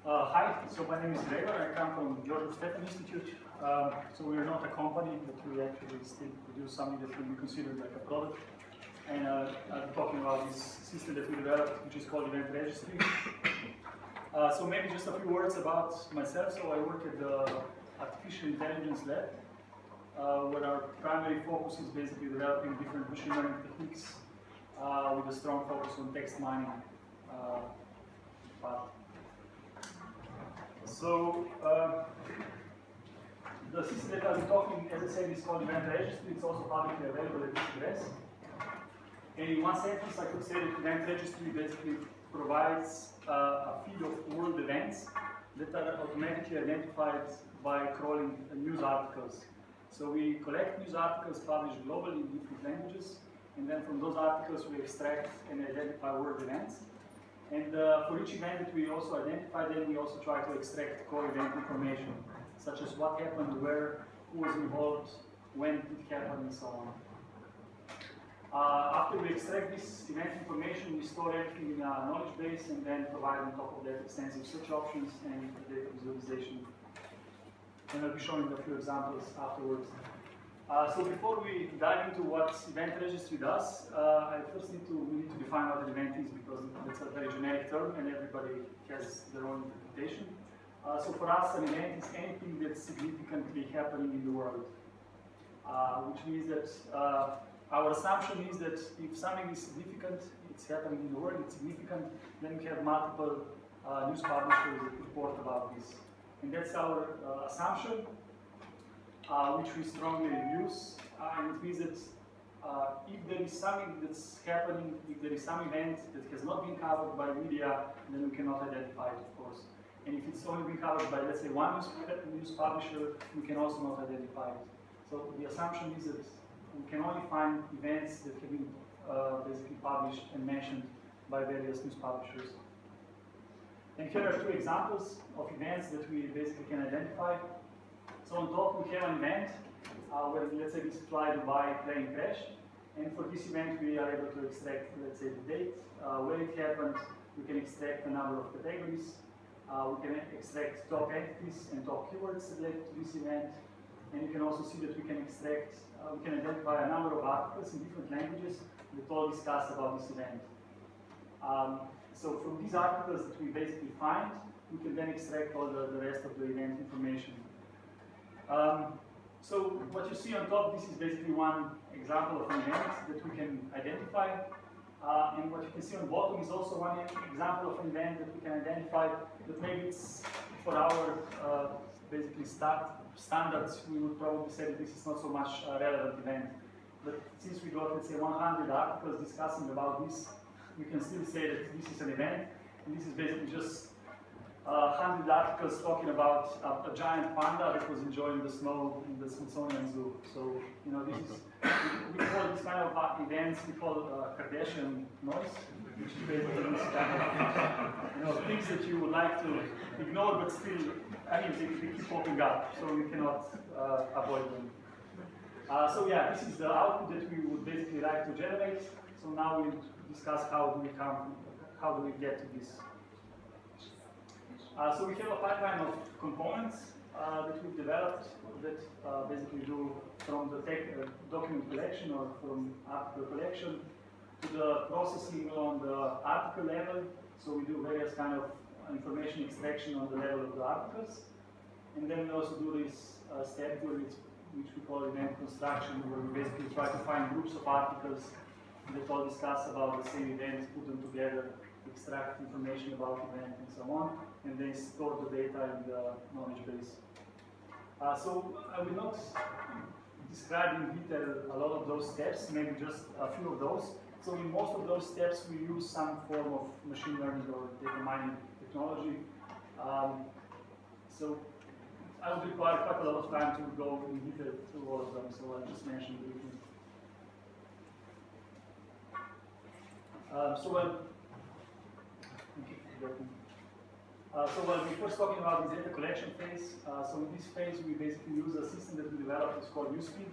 Hi, so my name is Gregor. I come from the Leban Institute. So we are not a company, but we actually still produce something that can be considered like a product. And I'm talking about this system that we developed, which is called Event Registry. So maybe just a few words about myself. So I work at the Artificial Intelligence Lab, where our primary focus is basically developing different machine learning techniques with a strong focus on text mining part. So the system that I'll be talking, as I said, is called Event Registry. It's also publicly available at this address. And in one sentence, I could say that Event Registry basically provides a feed of world events that are automatically identified by crawling news articles. So we collect news articles published globally in different languages, and then from those articles we extract and identify world events. And for each event that we also identify, then we also try to extract core event information, such as what happened, where, who was involved, when it happened, and so on. After we extract this event information, we store everything in a knowledge base and then provide on top of that extensive search options and data visualization. And I'll be showing a few examples afterwards. So before we dive into what Event Registry does, we need to define what an event is, because it's a very generic term and everybody has their own interpretation. So for us, an event is anything that's significantly happening in the world, which means that our assumption is that if something is significant, it's happening in the world, it's significant, then we have multiple news publishers that report about this. And that's our assumption, which we strongly use. And it means that if there is something that's happening, if there is some event that has not been covered by media, then we cannot identify it, of course. And if it's only been covered by, let's say, one news publisher, we can also not identify it. So the assumption is that we can only find events that have been basically published and mentioned by various news publishers. And here are two examples of events that we basically can identify. So on top we have an event where, let's say, this fly Dubai plane crashed. And for this event we are able to extract, let's say, the date, where it happened. We can extract a number of categories. We can extract top entities and top keywords related to this event. And you can also see that we can extract, we can identify a number of articles in different languages that all discuss about this event. So from these articles that we basically find, we can then extract all the rest of the event information. So what you see on top, this is basically one example of an event that we can identify. And what you can see on the bottom is also one example of an event that we can identify, that maybe it's for our basically standards, we would probably say that this is not so much a relevant event. But since we got, let's say, 100 articles discussing about this, we can still say that this is an event. And this is basically just 100 articles talking about a giant panda that was enjoying the snow in the Smithsonian Zoo. So, you know, this is, we call this kind of events, we call Kardashian noise, which is basically this kind of, you know, things that you would like to ignore, but still, I mean, they keep popping up, so you cannot avoid them. So yeah, this is the output that we would basically like to generate. So now we'll discuss how do we get to this. So we have a pipeline of components that we've developed that basically do from the document collection or from article collection to the processing on the article level. So we do various kind of information extraction on the level of the articles. And then we also do this step which we call event construction, where we basically try to find groups of articles that all discuss about the same event, put them together, extract information about the event and so on, and then store the data in the knowledge base. So I will not describe in detail a lot of those steps, maybe just a few of those. So in most of those steps we use some form of machine learning or data mining technology. So I would require quite a lot of time to go in detail through all of them, so I'll just mention briefly. So when we're first talking about this data collection phase, so in this phase we basically use a system that we developed. It's called newsfeed,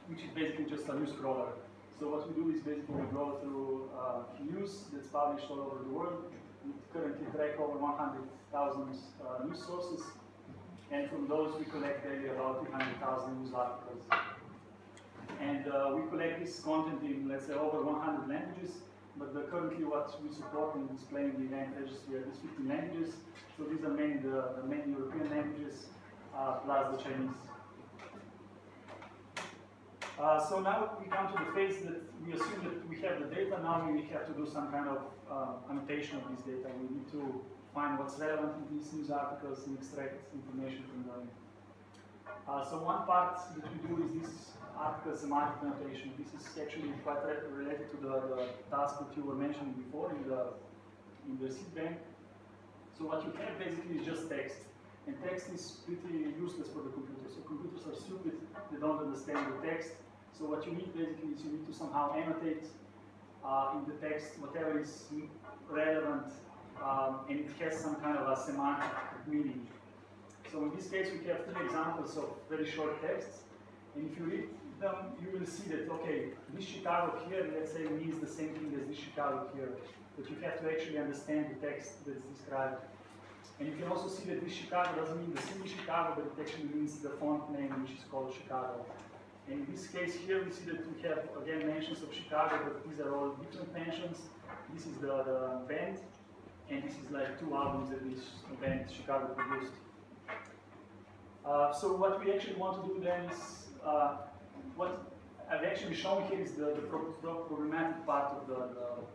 which is basically just a news crawler. So what we do is basically we go through news that's published all over the world, We currently track over 100,000 news sources, and from those we collect daily about 300,000 news articles. And we collect this content in, let's say, over 100 languages, but currently what we support in displaying the event registry are these 15 languages. So these are mainly the main European languages, plus the Chinese. So now we come to the phase that we assume that we have the data. Now we have to do some kind of annotation of this data. We need to find what's relevant in these news articles and extract information from them. So one part that we do is this article semantic annotation. This is actually quite related to the task that you were mentioning before in the seed bank. So what you have basically is just text. And text is pretty useless for the computer. So computers are stupid, they don't understand the text. So what you need basically is you need to somehow annotate in the text whatever is relevant and it has some kind of a semantic meaning. So in this case we have 3 examples of very short texts, and if you read them you will see that, okay, this Chicago here, let's say, means the same thing as this Chicago here, but you have to actually understand the text that's described. And you can also see that this Chicago doesn't mean the city Chicago, but it actually means the font name, which is called Chicago. And in this case here, we see that we have, again, mentions of Chicago, but these are all different mentions. This is the band, and this is like 2 albums that this band, Chicago, produced. So what we actually want to do then is, what I've actually shown here is the problematic part of the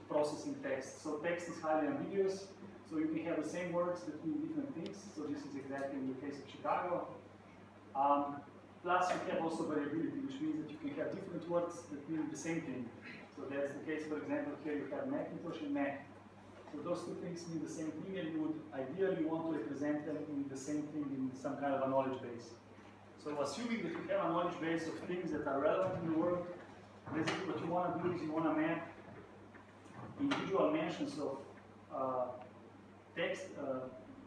processing text. So text is highly ambiguous. So you can have the same words that mean different things. So this is exactly in the case of Chicago. Plus you have also variability, which means that you can have different words that mean the same thing. So that's the case, for example, here you have Macintosh and Mac. So those 2 things mean the same thing, and you would ideally want to represent them in the same thing in some kind of a knowledge base. So assuming that you have a knowledge base of things that are relevant in the world, basically what you want to do is you want to map individual mentions of text,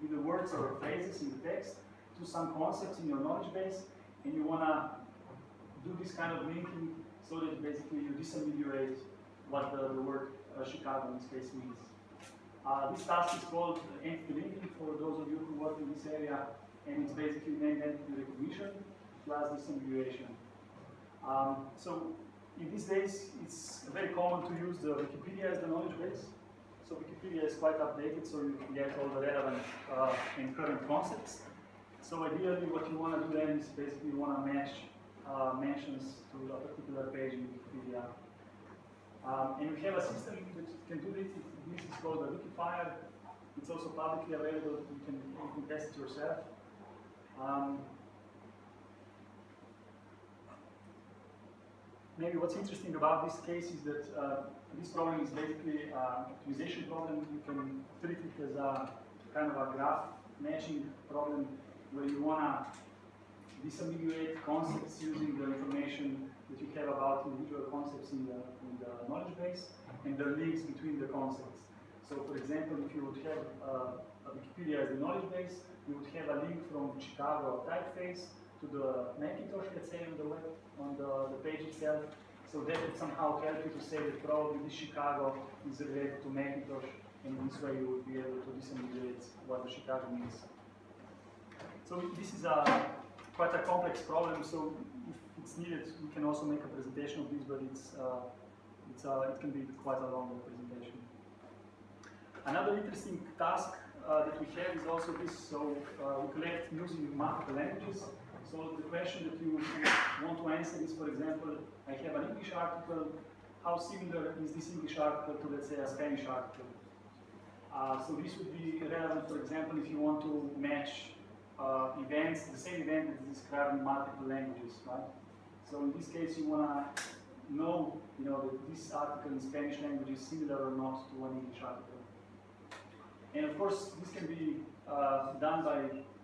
either words or phrases in the text, to some concepts in your knowledge base, and you want to do this kind of linking so that basically you disambiguate what the word Chicago in this case means. This task is called entity linking for those of you who work in this area, and it's basically named entity recognition plus disambiguation. So in these days, it's very common to use the Wikipedia as the knowledge base. So Wikipedia is quite updated, so you can get all the relevant and current concepts. So ideally, what you want to do then is basically you want to match mentions to a particular page in Wikipedia. And we have a system that can do this. This is called a Wikifier. It's also publicly available. You can test it yourself. Maybe what's interesting about this case is that this problem is basically an optimization problem. You can treat it as a kind of a graph matching problem where you want to disambiguate concepts using the information that you have about individual concepts in the knowledge base and the links between the concepts. So for example, if you would have a Wikipedia as the knowledge base, you would have a link from Chicago typeface to the Macintosh, let's say, on the page itself. So that would somehow help you to say that probably this Chicago is related to Macintosh, and in this way you would be able to disambiguate what the Chicago means. So this is quite a complex problem, so if it's needed, we can also make a presentation of this, but it can be quite a long presentation. Another interesting task that we have is also this. So we collect news in multiple languages. So the question that you want to answer is, for example, I have an English article. How similar is this English article to, let's say, a Spanish article? So this would be relevant, for example, if you want to match events, the same event that is described in multiple languages, right? So in this case, you want to know, that this article in Spanish language is similar or not to an English article. And of course, this can be done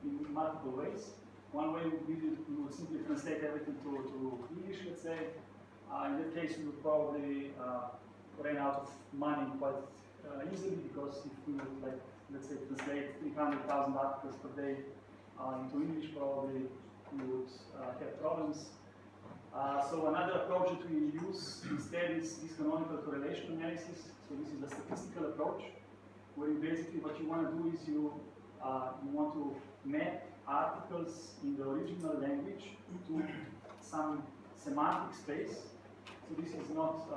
in multiple ways. One way we would simply translate everything to English, let's say. In that case, we would probably run out of money quite easily, because if we would, let's say, translate 300,000 articles per day into English, probably we would have problems. So another approach that we use instead is this canonical correlation analysis. So this is a statistical approach. where you basically what you want to do is you want to map articles in the original language to some semantic space. So this is not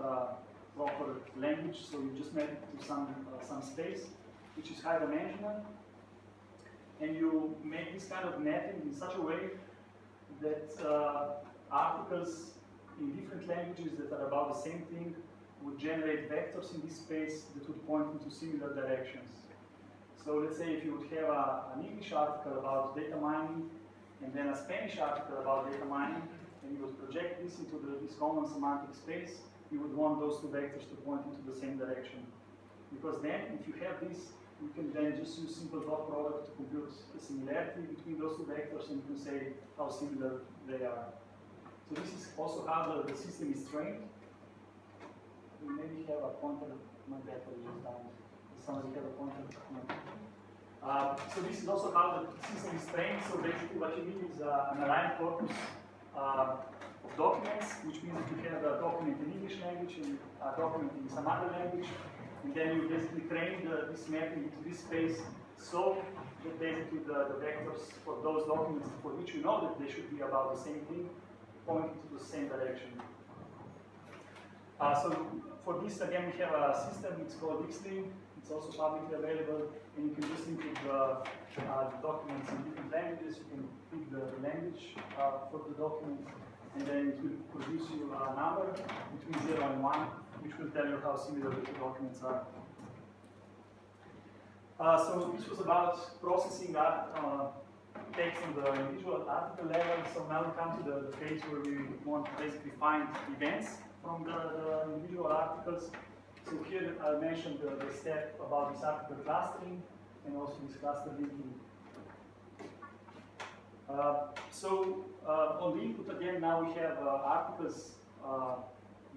proper language, so you just map it to some space which is high dimensional, and you make this kind of mapping in such a way that articles in different languages that are about the same thing would generate vectors in this space that would point into similar directions. So let's say if you would have an English article about data mining and then a Spanish article about data mining, and you would project this into this common semantic space, you would want those two vectors to point into the same direction. Because then, if you have this, you can then just use simple dot product to compute the similarity between those two vectors, and you can say how similar they are. So this is also how the system is trained. We maybe have a pointer. My battery just died. Does somebody have a pointer? No. So this is also how the system is trained. So basically what you need is an aligned corpus of documents, which means that you have a document in English language and a document in some other language, and then you basically train this mapping into this space so that basically the vectors for those documents for which you know that they should be about the same thing point into the same direction. So for this, again, we have a system, it's called Registry. It's also publicly available, and you can just input the documents in different languages. You can pick the language for the document, and then it will produce you a number between 0 and 1, which will tell you how similar the two documents are. So this was about processing text on the individual article level. So now we come to the phase where we want to basically find events from the individual articles. So here I mentioned the step about this article clustering and also this cluster linking. On the input again, now we have articles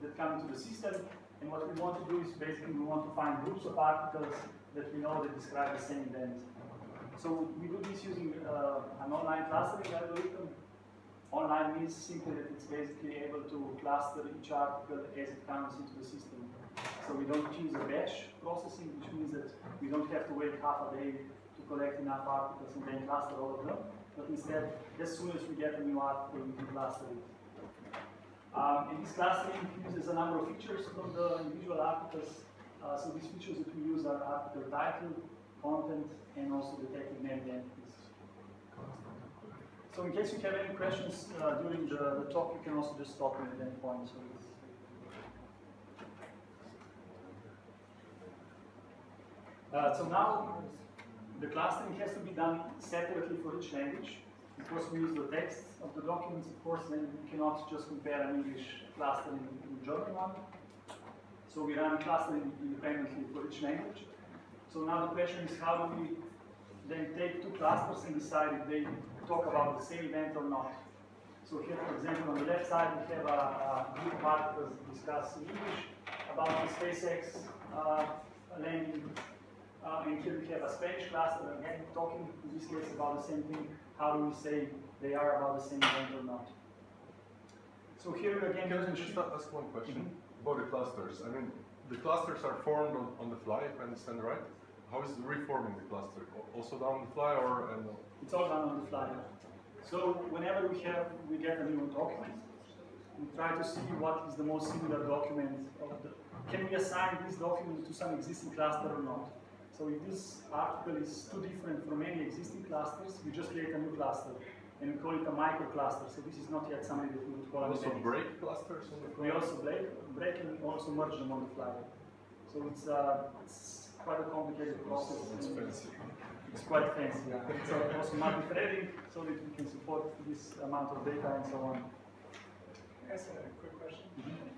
that come into the system, and what we want to do is basically we want to find groups of articles that we know that describe the same event. So we do this using an online clustering algorithm. Online means simply that it's basically able to cluster each article as it comes into the system. So we don't use a batch processing, which means that we don't have to wait half a day to collect enough articles and then cluster all of them. But instead, as soon as we get a new article, we can cluster it. And this clustering uses a number of features from the individual articles. So these features that we use are article title, content, and also detected named entities. So in case you have any questions during the talk, you can also just stop me at any point. So now the clustering has to be done separately for each language. Because we use the text of the documents, of course, then we cannot just compare an English cluster and a German one. So we run clustering independently for each language. So now the question is, how do we then take two clusters and decide if they talk about the same event or not? So here, for example, on the left side, we have a group of articles that discuss in English about the SpaceX landing. And here we have a Spanish cluster, again, talking in this case about the same thing. How do we say they are about the same event or not? So here again... Can I just ask one question about the clusters? I mean, the clusters are formed on the fly, if I understand right? How is reforming the cluster? Also done on the fly, or? It's all done on the fly. So whenever we get a new document, we try to see what is the most similar document. Can we assign this document to some existing cluster or not? So if this article is too different from any existing clusters, we just create a new cluster, and we call it a microcluster. So this is not yet something that we would call an event. Also break clusters on the fly? We also break and also merge them on the fly. So it's quite a complicated process. It's fancy. It's quite fancy, yeah. It's also multi-threading, so that we can support this amount of data and so on. I ask a quick question.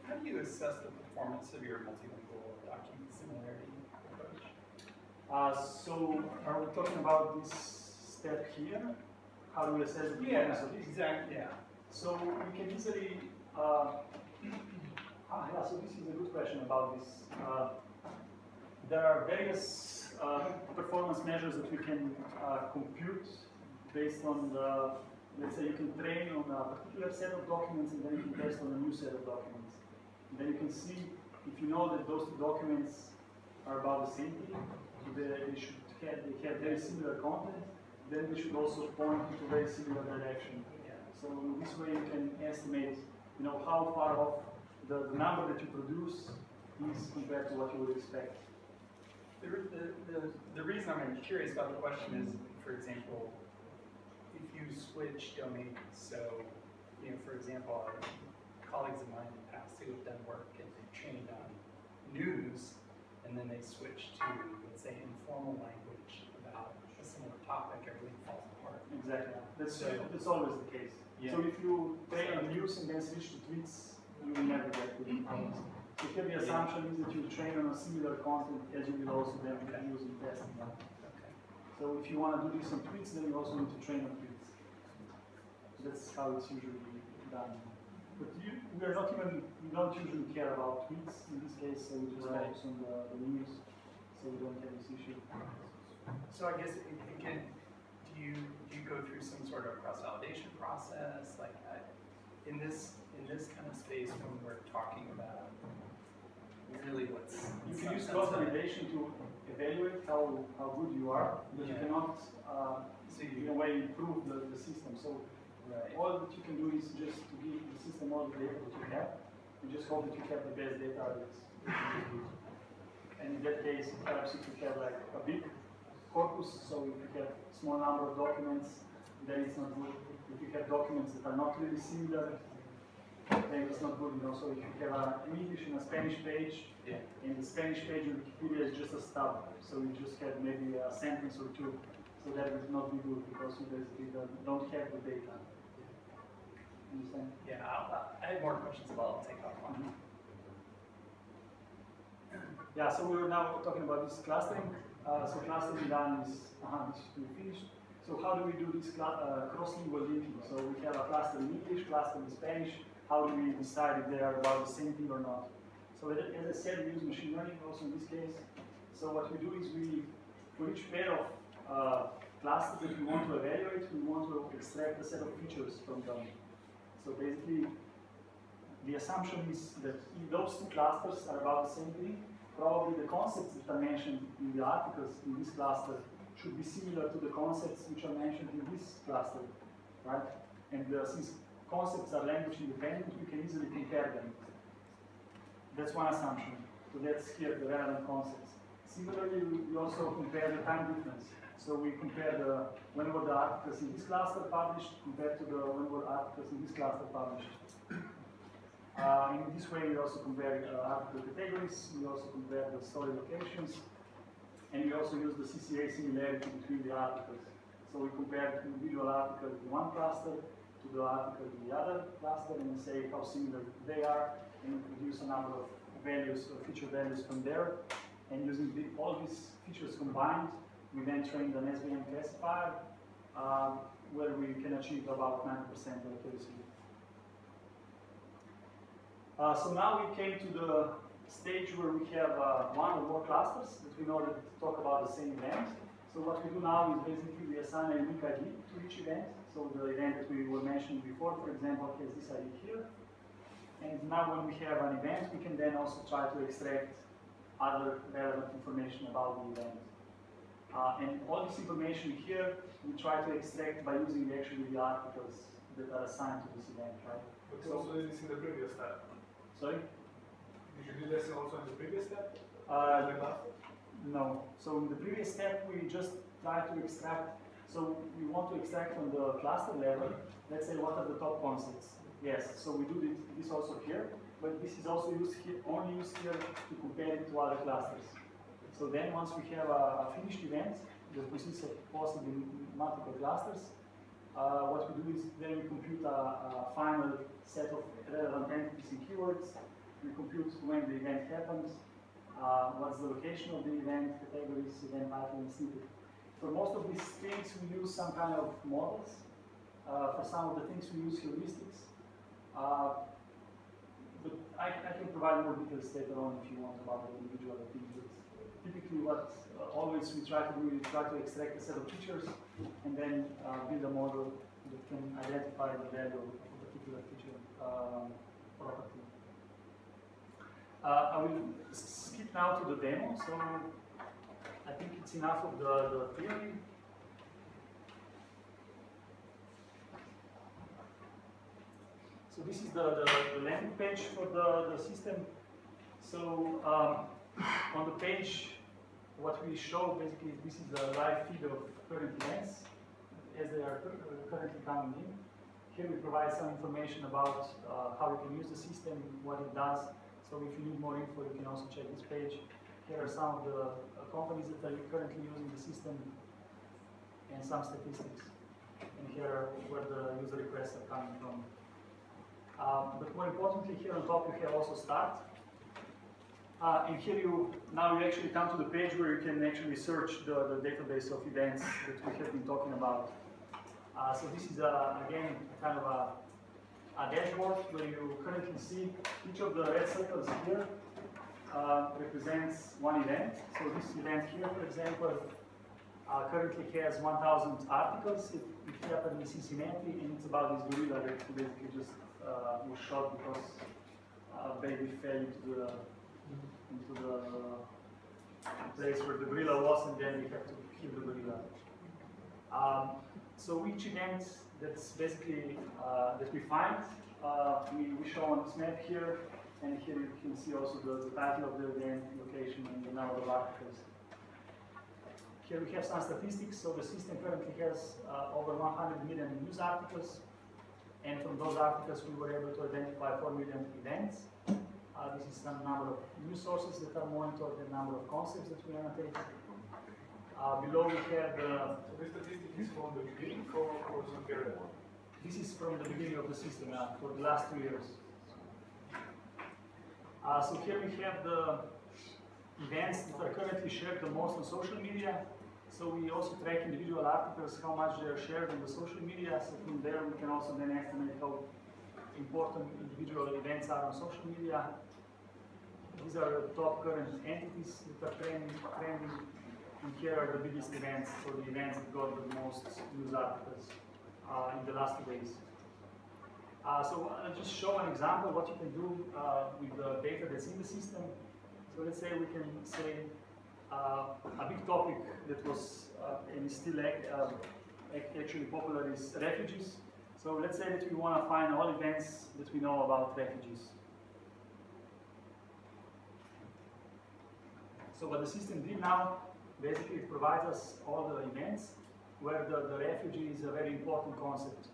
How do you assess the performance of your multilingual document similarity approach? So are we talking about this step here? How do we assess the performance of this? Exactly, yeah. So we can easily, so this is a good question about this. There are various performance measures that we can compute based on the, let's say you can train on a particular set of documents and then you can test on a new set of documents. And then you can see if you know that those two documents are about the same thing, they have very similar content, then they should also point into very similar direction. So in this way you can estimate, how far off the number that you produce is compared to what you would expect. The reason I'm curious about the question is, for example, if you switch domains, so, for example, colleagues of mine in the past who have done work and they've trained on news, and then they switch to, let's say, informal language about a similar topic, everything falls apart. Exactly. That's always the case. Yeah. So if you train on news and then switch to tweets, you will never get good performance. So here the assumption is that you train on a similar content as you will also then use in testing. Okay. So if you want to do this on tweets, then you also need to train on tweets. That's how it's usually done. But we don't usually care about tweets in this case, so we just focus on the news, so we don't have this issue. So I guess, again, do you go through some sort of cross-validation process? Like, in this kind of space, when we're talking about really what's... You can use cross-validation to evaluate how good you are, but you cannot, in a way, improve the system. So all that you can do is just to give the system all the data that you have. You just hope that you have the best data that's and in that case, perhaps if you have like a big corpus, so if you have a small number of documents, then it's not good. If you have documents that are not really similar, then it's not good, So if you have an English and a Spanish page, and the Spanish page in Wikipedia is just a stub, so you just have maybe a sentence or two, so that would not be good because you basically don't have the data. Understand? Yeah, I have more questions, but I'll take off one. Yeah, so we're now talking about this clustering. So clustering done is finished. So how do we do this cross-lingual linking? So we have a cluster in English, cluster in Spanish. How do we decide if they are about the same thing or not? So as I said, we use machine learning also in this case. So what we do is for each pair of classes that we want to evaluate, we want to extract a set of features from them. So basically, the assumption is that if those two clusters are about the same thing, probably the concepts that are mentioned in the articles in this cluster should be similar to the concepts which are mentioned in this cluster, right? And since concepts are language independent, we can easily compare them. That's one assumption. So that's here the relevant concepts. Similarly, we also compare the time difference. So we compare when were the articles in this cluster published compared to when were articles in this cluster published. In this way, we also compare article categories, we also compare the story locations, and we also use the CCA similarity between the articles. So we compare the individual article in one cluster to the article in the other cluster, and we say how similar they are, and we produce a number of values, or feature values from there. And using all these features combined, we then trained an SVM classifier where we can achieve about 90% accuracy. So now we came to the stage where we have one or more clusters that we know that talk about the same event. So what we do now is basically we assign a unique ID to each event. So the event that we were mentioning before, for example, has this ID here. And now when we have an event, we can then also try to extract other relevant information about the event. And all this information here, we try to extract by using actually the articles that are assigned to this event, right? But you also did this in the previous step. Sorry? Did you do this also in the previous step? No. So in the previous step, we just try to extract. So we want to extract from the cluster level, let's say what are the top concepts. Yes, so we do this also here, but this is also only used here to compare it to other clusters. So then once we have a finished event that consists of possibly multiple clusters, what we do is then we compute a final set of relevant entities and keywords. We compute when the event happens, what's the location of the event, categories, event title, and snippet. For most of these things, we use some kind of models. For some of the things, we use heuristics. But I can provide more details later on if you want about the individual things. Typically, what always we try to do is try to extract a set of features and then build a model that can identify the value of a particular feature property. I will skip now to the demo. So I I think it's enough of the theory. So this is the landing page for the system. So on the page, what we show basically, this is the live feed of current events as they are currently coming in. Here we provide some information about how you can use the system, what it does. So if you need more info, you can also check this page. Here are some of the companies that are currently using the system and some statistics. And here are where the user requests are coming from. But more importantly, here on top you have also start. And here now you actually come to the page where you can actually search the database of events that we have been talking about. So this is again kind of a dashboard where you currently see each of the red circles here represents one event. So this event here, for example, currently has 1,000 articles. It happened in Cincinnati, and it's about this gorilla that basically just was shot because a baby fell into the place where the gorilla was, and then we have to kill the gorilla. So each event that's basically that we find, we show on this map here, and here you can see also the title of the event, location, and the number of articles. Here we have some statistics. So the system currently has over 100 million news articles, and from those articles we were able to identify 4 million events. This is some number of news sources that are monitored, the number of concepts that we annotate. Below we have the... So this statistic is from the beginning or some period? This is from the beginning of the system for the last 2 years. So here we have the events that are currently shared the most on social media. So we also track individual articles, how much they are shared on the social media. So from there we can also then estimate how important individual events are on social media. These are the top current entities that are trending, and here are the biggest events, so the events that got the most news articles in the last 2 days. So I'll just show an example what you can do with the data that's in the system. So let's say we can say a big topic that was and is still actually popular is refugees. So let's say that we want to find all events that we know about refugees. So what the system did now, basically it provides us all the events where the refugee is a very important concept.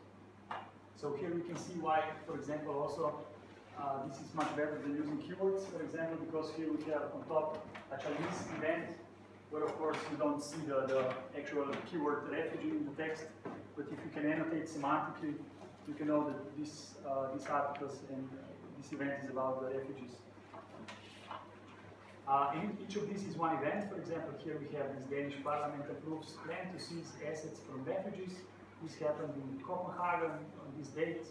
So here we can see why, for example, also this is much better than using keywords, for example, because here we have on top a Chinese event where of course you don't see the actual keyword refugee in the text, but if you can annotate semantically, you can know that these articles and this event is about the refugees. Each of these is one event. For example, here we have this Danish parliament approves plan to seize assets from refugees. This happened in Copenhagen on this date.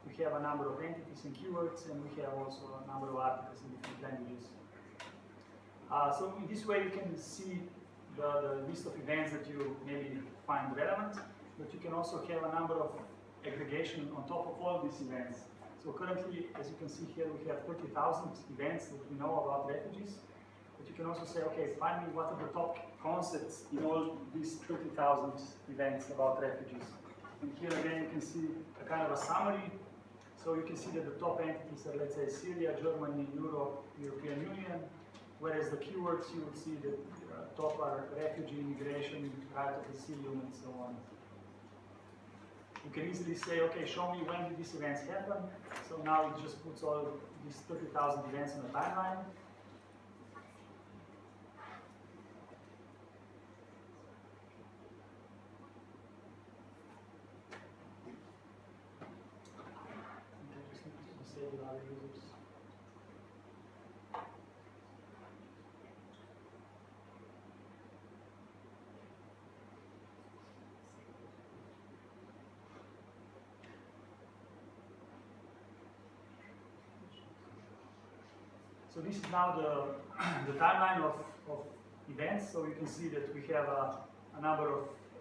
We have a number of entities and keywords, and we have also a number of articles in different languages. So in this way you can see the list of events that you maybe find relevant, but you can also have a number of aggregation on top of all these events. So currently, as you can see here, we have 30,000 events that we know about refugees. But you can also say, okay, find me what are the top concepts in all these 30,000 events about refugees. And here again, you can see a kind of a summary. So you can see that the top entities are, let's say, Syria, Germany, Europe, European Union, whereas the keywords you would see that top are refugee, immigration, right of asylum, and so on. You can easily say, okay, show me when did these events happen. So now it just puts all these 30,000 events on a timeline. So this is now the timeline of events. So you can see that we have a number of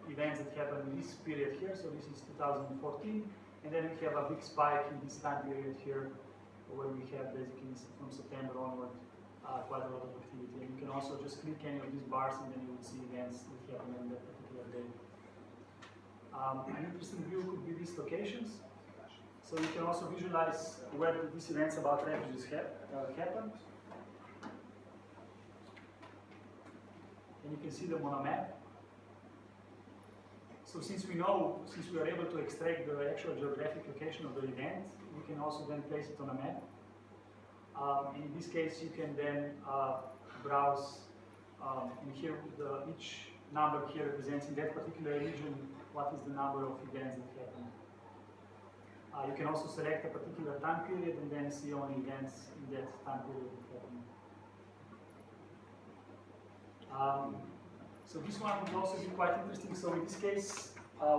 events that happened in this period here. So this is 2014. And then we have a big spike in this time period here, where we have basically from September onward. quite a lot of activity. And you can also just click any of these bars and then you will see events that happen on that particular day. An interesting view could be these locations. So you can also visualize where these events about refugees happen. And you can see them on a map. So since we are able to extract the actual geographic location of the event, we can also then place it on a map. In this case, you can then browse, and here each number here represents in that particular region what is the number of events that happen. You can also select a particular time period and then see only events in that time period that happen. So this one would also be quite interesting. So in this case,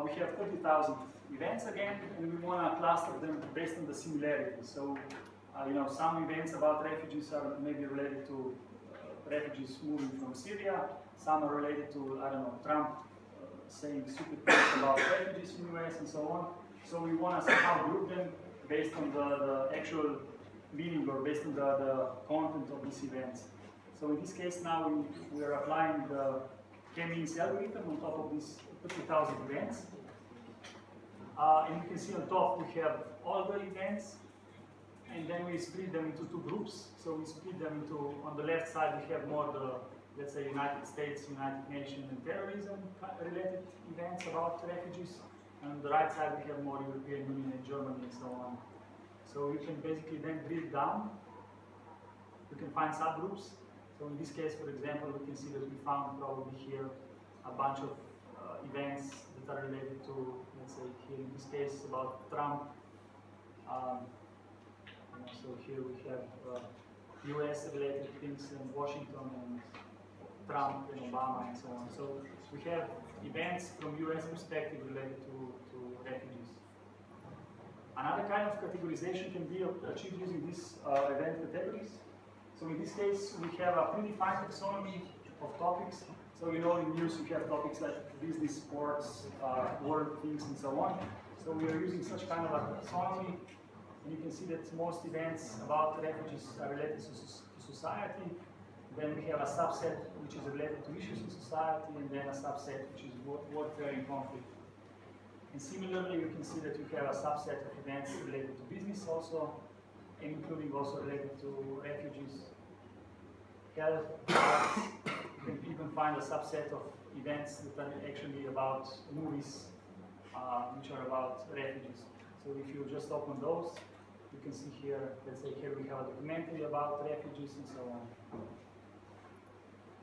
we have 30,000 events again, and we want to cluster them based on the similarity. So, some events about refugees are maybe related to refugees moving from Syria. Some are related to, I don't know, Trump saying stupid things about refugees in the US and so on. So we want to somehow group them based on the actual meaning or based on the content of these events. So in this case now we are applying the k-means algorithm on top of these 50,000 events. And you can see on top we have all the events, and then we split them into two groups. So we split them into, on the left side we have more the, let's say, United States, United Nations and terrorism related events about refugees. And on the right side we have more European Union and Germany and so on. So you can basically then drill down. You can find subgroups. So in this case, for example, we can see that we found probably here a bunch of events that are related to, let's say here in this case, about Trump. So here we have US related things in Washington and Trump and Obama and so on. So we have events from US perspective related to refugees. Another kind of categorization can be achieved using these event categories. So in this case, we have a predefined taxonomy of topics. So in news you have topics like business, sports, world things and so on. So we are using such kind of a taxonomy. And you can see that most events about refugees are related to society. Then we have a subset which is related to issues in society, and then a subset which is warfare and conflict. And similarly, you can see that we have a subset of events related to business also, and including also related to refugees, health, arts. You can even find a subset of events that are actually about movies, which are about refugees. So if you just open those, you can see here, let's say here we have a documentary about refugees and so on.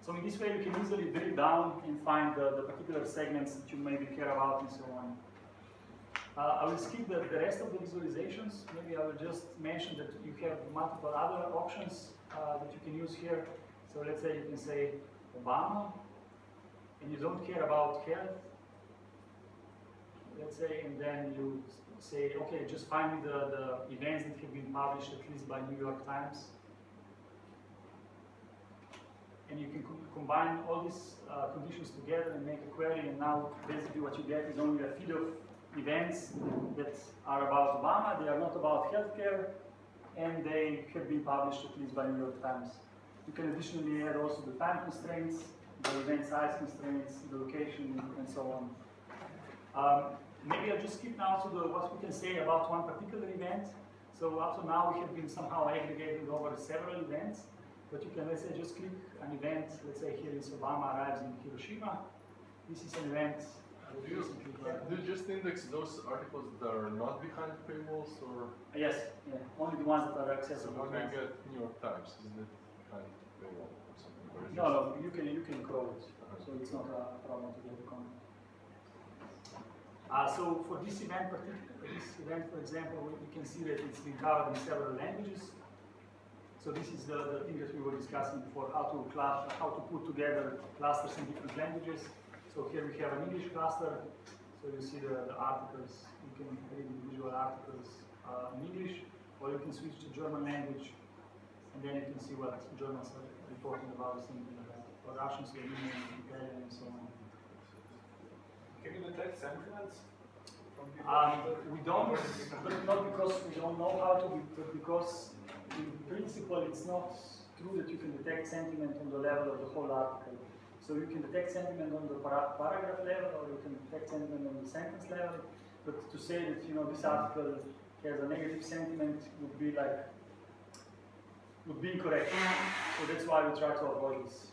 So in this way you can easily drill down and find the particular segments that you maybe care about and so on. I will skip the rest of the visualizations. Maybe I will just mention that you have multiple other options that you can use here. So let's say you can say Obama, and you don't care about health, let's say, and then you say, okay, just find me the events that have been published at least by New York Times. And you can combine all these conditions together and make a query, and now basically what you get is only a feed of events that are about Obama. They are not about healthcare, and they have been published at least by New York Times. You can additionally add also the time constraints, the event size constraints, the location, and so on. Maybe I'll just skip now to what we can say about one particular event. So up to now we have been somehow aggregating over several events, but you can, let's say, just click an event. Let's say here is Obama arrives in Hiroshima. This is an event. Do you just index those articles that are not behind paywalls, or? Yes, yeah, only the ones that are So accessible. when you get New York Times, isn't it behind paywall or something? Or is No, you can crawl it, so it's not a problem to get the content. So for this event, for example, we can see that it's been covered in several languages. So this is the thing that we were discussing before, how to put together clusters in different languages. So here we have an English cluster. So you see the articles. You can read individual articles in English, or you can switch to German language, and then you can see what Germans are reporting about the same thing, or Russian, Slovenian, Italian, and so on. Can you detect sentiments from We don't, but not because we don't know how to, but because in principle it's not true that you can detect sentiment on the level of the whole article. So you can detect sentiment on the paragraph level, or you can detect sentiment on the sentence level. But to say that this article has a negative sentiment would be incorrect. So that's why we try to avoid this.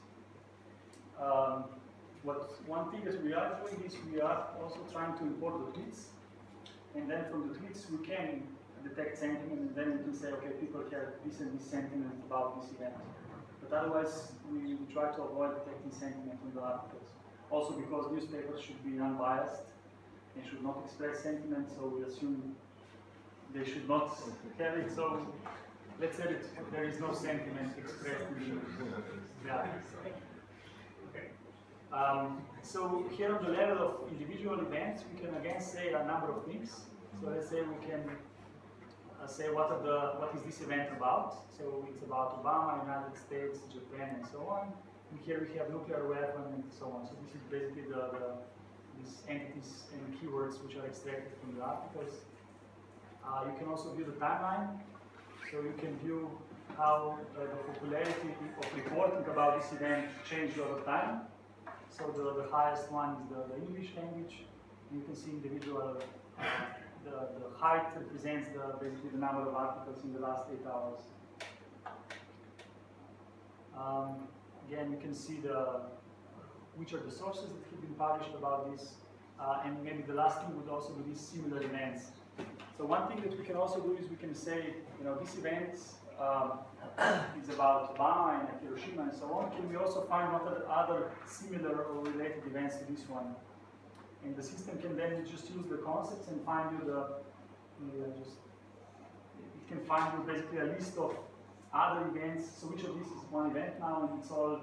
One thing that we are doing is we are also trying to import the tweets, and then from the tweets we can detect sentiment, and then we can say, okay, people have this and this sentiment about this event. But otherwise, we try to avoid detecting sentiment on the articles. Also because newspapers should be unbiased and should not express sentiment, so we assume they should not have it. So let's say that there is no sentiment expressed in the article. Okay. So here on the level of individual events, we can again say a number of things. So let's say we can say what is this event about. So it's about Obama, United States, Japan, and so on. And here we have nuclear weapon and so on. So this is basically these entities and keywords which are extracted from the articles. You can also view the timeline. So you can view how the popularity of reporting about this event changed over time. So the highest one is the English language. You can see individual, the height represents basically the number of articles in the last 8 hours. Again, you can see which are the sources that have been published about this. And maybe the last thing would also be these similar events. So one thing that we can also do is we can say, this event is about Obama and Hiroshima and so on. Can we also find what are other similar or related events to this one? And the system can then just use the concepts and find you it can find you basically a list of other events. So which of these is one event now, and it's all,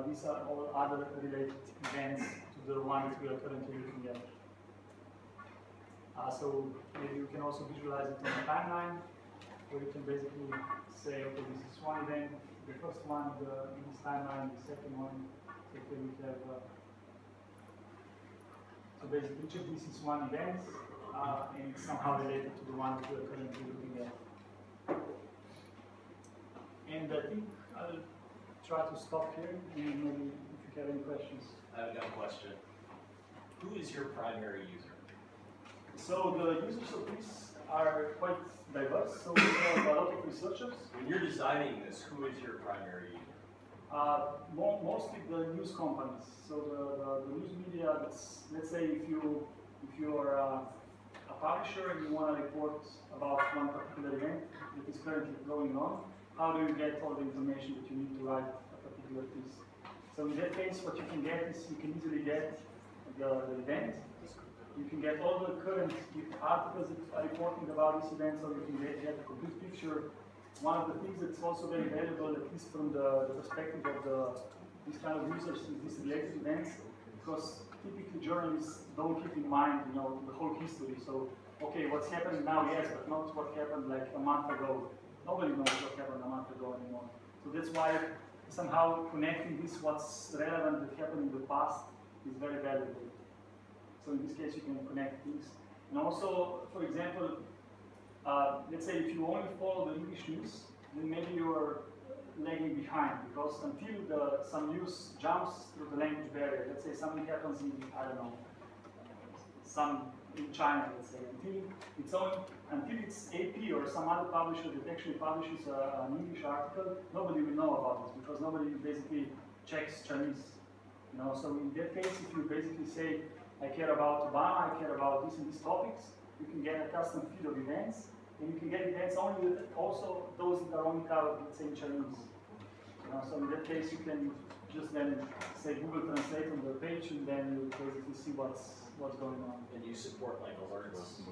these are all other related events to the one that we are currently looking at. So maybe you can also visualize it on a timeline, where you can basically say, okay, this is one event, the first one, in this timeline, the second one. So then we have, so basically each of these is one event, and it's somehow related to the one that we are currently looking at. And I think I'll try to stop here, and maybe if you have any questions. I have no question. Who is your primary user? So the users of this are quite diverse. So we have a lot of researchers. When you're designing this, who is your primary user? Mostly the news companies. So the news media. Let's say if you are a publisher and you want to report about one particular event that is currently going on, how do you get all the information that you need to write a particular piece? So in that case, what you can get is you can easily get the event. You can get all the current articles that are reporting about this event, so you can get a complete picture. One of the things that's also very valuable, at least from the perspective of these kind of users, is these related events, because typically journalists don't keep in mind, the whole history. So, okay, what's happening now, yes, but not what happened like a month ago. Nobody knows what happened a month ago anymore. So that's why somehow connecting this, what's relevant that happened in the past, is very valuable. So in this case, you can connect things. And also, for example, let's say if you only follow the English news, then maybe you're lagging behind, because until some news jumps through the language barrier, let's say something happens in, I don't know, in China, let's say, until it's AP or some other publisher that actually publishes an English article, nobody will know about this, because nobody basically checks Chinese. So in that case, if you basically say, I care about Obama, I care about this and these topics, you can get a custom feed of events, and you can get events only also those that are only covered, let's say, in Chinese. So in that case, you can just then say Google Translate on the page, and then you basically see what's going on. And you support like alerts,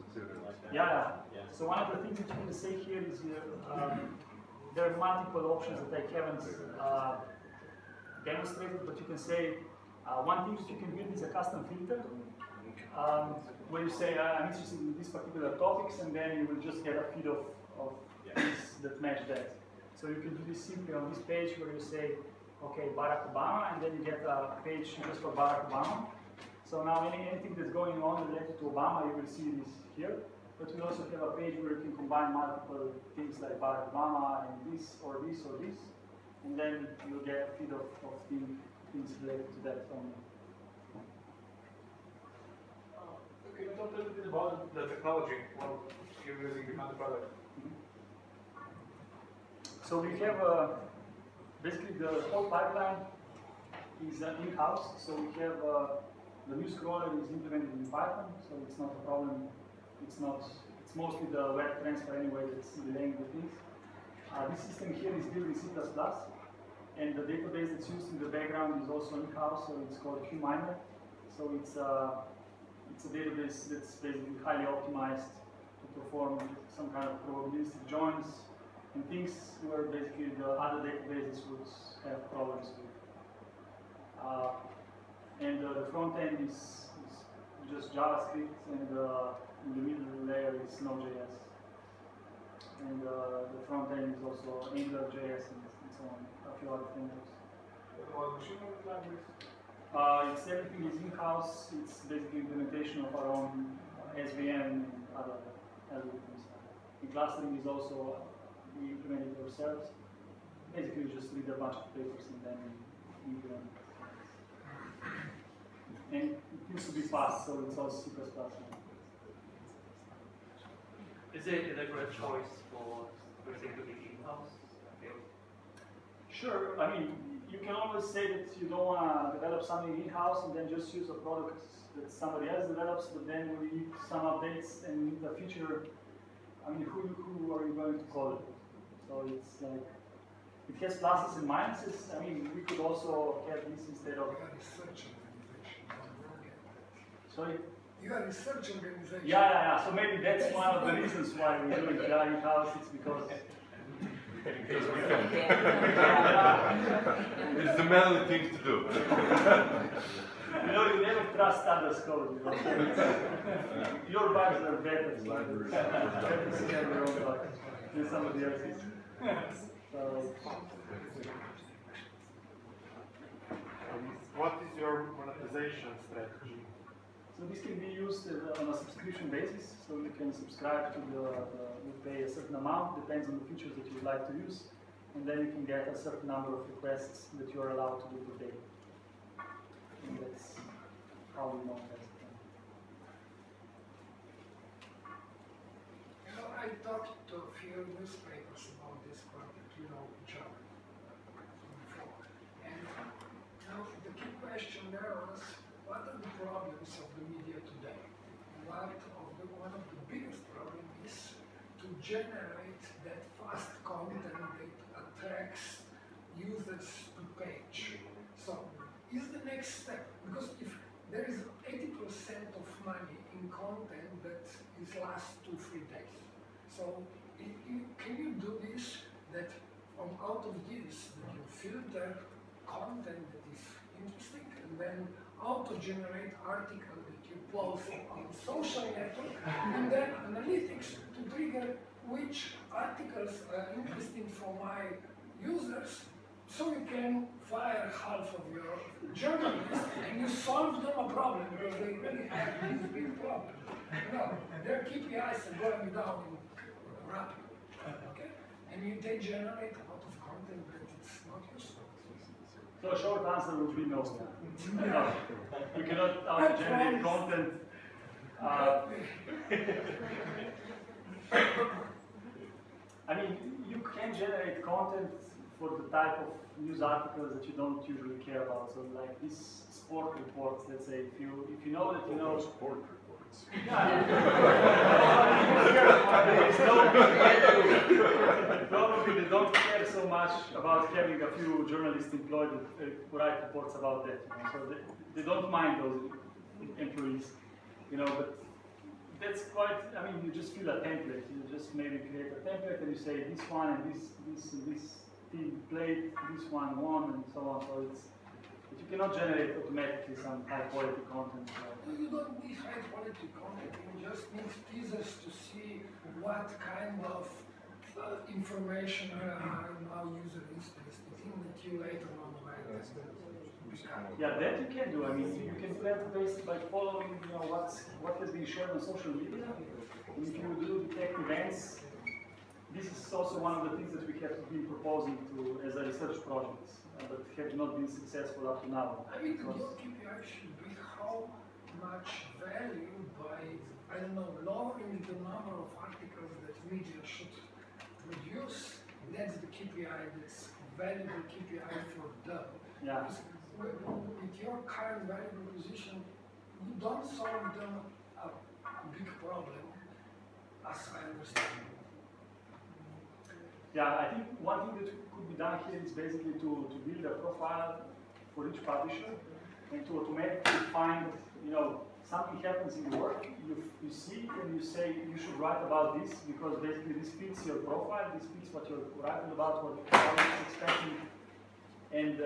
like that? Yeah. So one of the things that you can say here is there are multiple options that I haven't demonstrated, but you can say one thing that you can build is a custom filter, where you say I'm interested in these particular topics, and then you will just get a feed of things that match that. So you can do this simply on this page where you say, okay, Barack Obama, and then you get a page just for Barack Obama. So now anything that's going on related to Obama, you will see this here. But we also have a page where you can combine multiple things like Barack Obama and this or this or this. and then you'll get a feed of things related to that only. Can you talk a little bit about the technology while you're using behind the product? So we have basically the whole pipeline is in-house. So we have the new scroller is implemented in Python, so it's not a problem. It's mostly the web transfer anyway that's delaying the things. This system here is built in C++, and the database that's used in the background is also in-house, so it's called QMiner. So it's a database that's basically highly optimized to perform some kind of probabilistic joins and things where basically the other databases would have problems with. And the front end is just JavaScript, and in the middle layer is Node.js. And the front end is also AngularJS and so on, a few other frameworks. What machine learning language? It's everything is in-house. It's basically implementation of our own SVM and other algorithms. The clustering is also we implement it ourselves. Basically, we just read a bunch of papers and then we implement it. And it used to be fast, so it's all C++. Is it a great choice for everything to be in-house? Sure. I mean, you can always say that you don't want to develop something in-house and then just use a product that somebody else develops, but then we need some updates and in the future, I mean, who are you going to call it? So it's like, it has pluses and minuses. I mean, we could also have this instead of... Sorry? You are a research organization. Yeah. So maybe that's one of the reasons why we're doing Java in-house. It's because... In case we can. It's the manly thing to do. You know, you never trust others' code. You know? Your bugs are better. So better to see your own bugs than somebody else's. So, what is your monetization strategy? so this can be used on a subscription basis. So you can subscribe to you pay a certain amount, depends on the features that you'd like to use, and then you can get a certain number of requests that you are allowed to do per day. And that's how we monetize it. You know, I talked to a few newspapers about this project, you know, each other before. And now the key question there was, what are the problems of the media today? One of the biggest problems is to generate that fast content that attracts users to page. So, is the next step, because if there is 80% of money in content that is last 2-3 days. So, can you do this, that out of this, that you filter content that is interesting, and then auto-generate article that you post on social network, and then analytics to trigger which articles are interesting for my users, so you can fire half of your journalists and you solve them a problem, because they really have this big problem. You know, their KPIs are going down rapidly, okay? And they generate a lot of content that it's not useful. So a short answer would be no. No. You cannot auto-generate content. I mean, you can generate content for the type of news articles that you don't usually care about. So like these sport reports, let's say, if you know that you know Sport reports. Probably they don't care so much about having a few journalists employed who write reports about that. You know? So they don't mind those employees, you know. But that's quite. I mean, you just fill a template. You just maybe create a template and you say this one and this team played, this one won, and so on. So it's. But you cannot generate automatically some high quality content. You don't need high quality content, you just need teasers to see what kind of information our user is interested in that you later on might Yeah, that you can do. I mean, you can plan based by following, you know, what has been shared on social media. And if you do detect events This is also one of the things that we have been proposing to as a research project, but have not been successful up to now. I mean, your Because- KPI should be how much value by, I don't know, lowering the number of articles that media should produce. That's the KPI, that's valuable KPI for them. Yeah. Because with your current value proposition, you don't solve them a big problem, as I understand. Yeah, I think one thing that could be done here is basically to build a profile for each publisher and to automatically find, something happens in the work, you see and you say you should write about this because basically this fits your profile, this fits what you're writing about, what the publisher is expecting. And,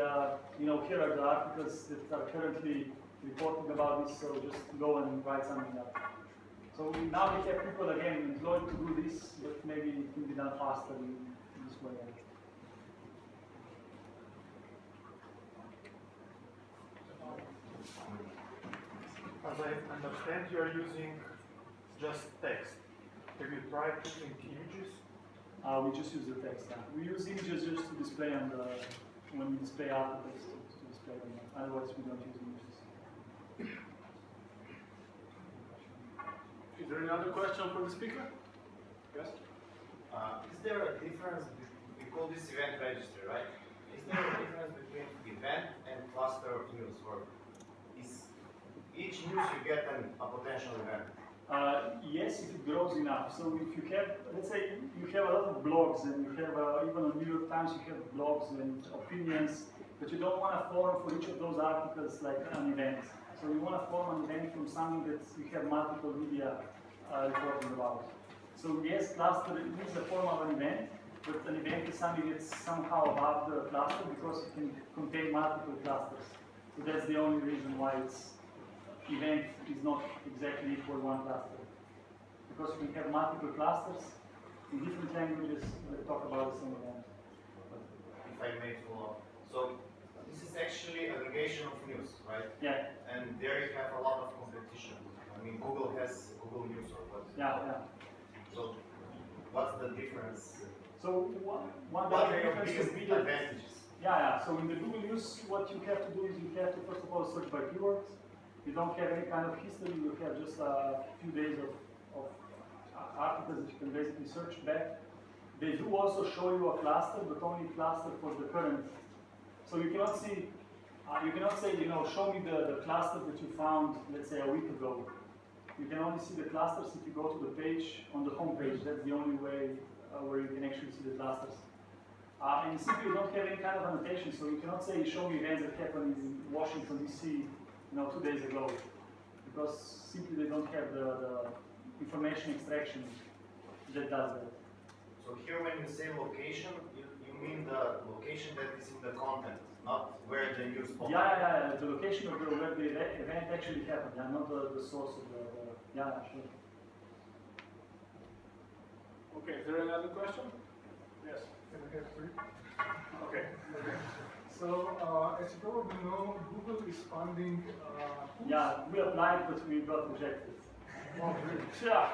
here are the articles that are currently reporting about this, so just go and write something up. So now we have people again employed to do this, but maybe it can be done faster in this way. As I understand, you are using just text. Have you tried using images? We just use the text now. We use images just to display on when we display articles to display them. Otherwise we don't use images. Is there any other question for the speaker? Yes? Is there a difference, we call this event registry, right? Is there a difference between event and cluster news, or is each news you get a potential event? Yes, if it grows enough. So if you have, let's say you have a lot of blogs and you have, even on New York Times, you have blogs and opinions, but you don't want to form for each of those articles like an event. So you want to form an event from something that you have multiple media reporting about. So yes, cluster is a form of an event, but an event is something that's somehow above the cluster because it can contain multiple clusters. So that's the only reason why it's event is not exactly equal one cluster. Because you can have multiple clusters in different languages that talk about the same event. If I may follow up. So this is actually aggregation of news, right? Yeah, And there you have a lot of competition. I mean, Google has Google News or what? yeah. So what's the difference? So one What big are your difference biggest would be that, advantages? yeah. So in the Google News, what you have to do is you have to first of all search by keywords. You don't have any kind of history. You have just a few days of articles that you can basically search back. They do also show you a cluster, but only cluster for the current. So you cannot see. You cannot say, show me the cluster that you found, let's say, a week ago. You can only see the clusters if you go to the page, on the home page. That's the only way where you can actually see the clusters. And simply you don't have any kind of annotation, so you cannot say, show me events that happened in Washington, D.C., 2 days ago. Because simply they don't have the information extraction that does that. So here when you say location, you mean the location that is in the content, not where the news pops. Yeah. The location of where the event actually happened, not the source of the sure. Okay, is there any other question? Yes. Can I have three? Okay. So, as you probably know, Google is funding. Yeah, we applied, but we got rejected. Oh, really? Yeah.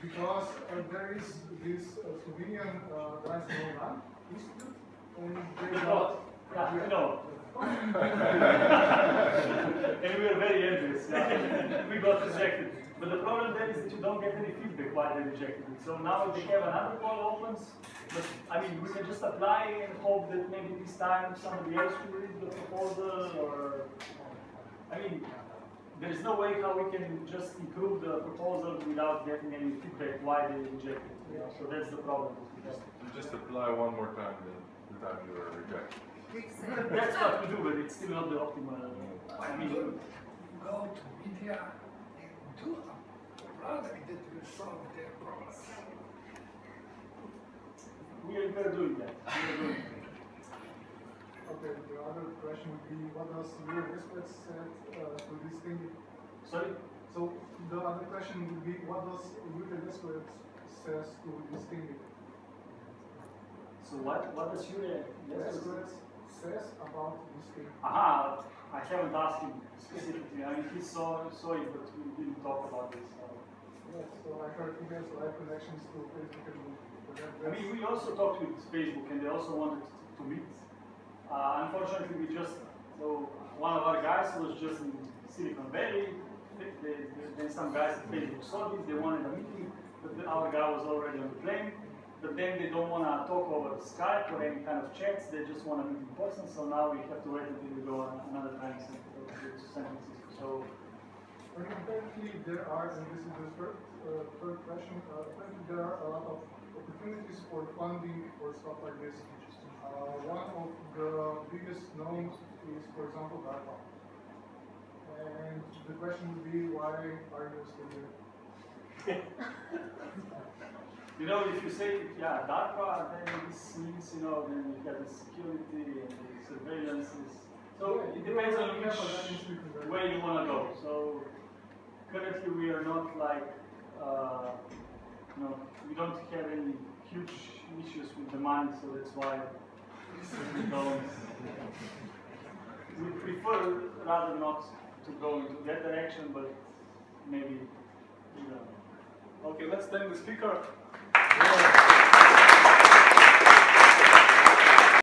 Because there is this Slovenian Leban Institute, and they got. Yeah, we know. And we are very envious. Yeah. We got rejected. But the problem then is that you don't get any feedback why they rejected it. So now they have another call opens, but we can just apply and hope that maybe this time somebody else will read the proposal, or there's no way how we can just improve the proposal without getting any feedback why they rejected it. So that's the problem. You just apply one more time the time you are rejected. That's what we do, but it's still not the optimal. Go to media and do a product that will solve their problems. We are doing that. Okay, the other question would be, what does your expert said to this thing? Sorry? So the other question would be, what does your expert says to this thing? So what does your Expert says about this thing. Aha, I haven't asked him specifically. He saw it, but we didn't talk about this. Yes, so I heard he has live connections to Facebook and I mean, we also talked with Facebook and they also wanted to meet. Unfortunately, so one of our guys was just in Silicon Valley, then some guys at Facebook saw this, they wanted a meeting, but our guy was already on the plane. But then they don't want to talk over Skype or any kind of chats, they just want to meet in person, so now we have to wait until we go another time to San Francisco. So, apparently there are, and this is the third question, apparently there are a lot of opportunities for funding for stuff like this. One of the biggest known is, for example, DARPA. And the question would be, why are you still here? you know, if you say, yeah, DARPA, then this means, then you have the security and the surveillance. So it depends on which way you want to go. So currently we are not like, we don't have any huge issues with the money, so that's why we don't. We prefer rather not to go into that direction, but maybe, Okay, let's thank the speaker. Yeah.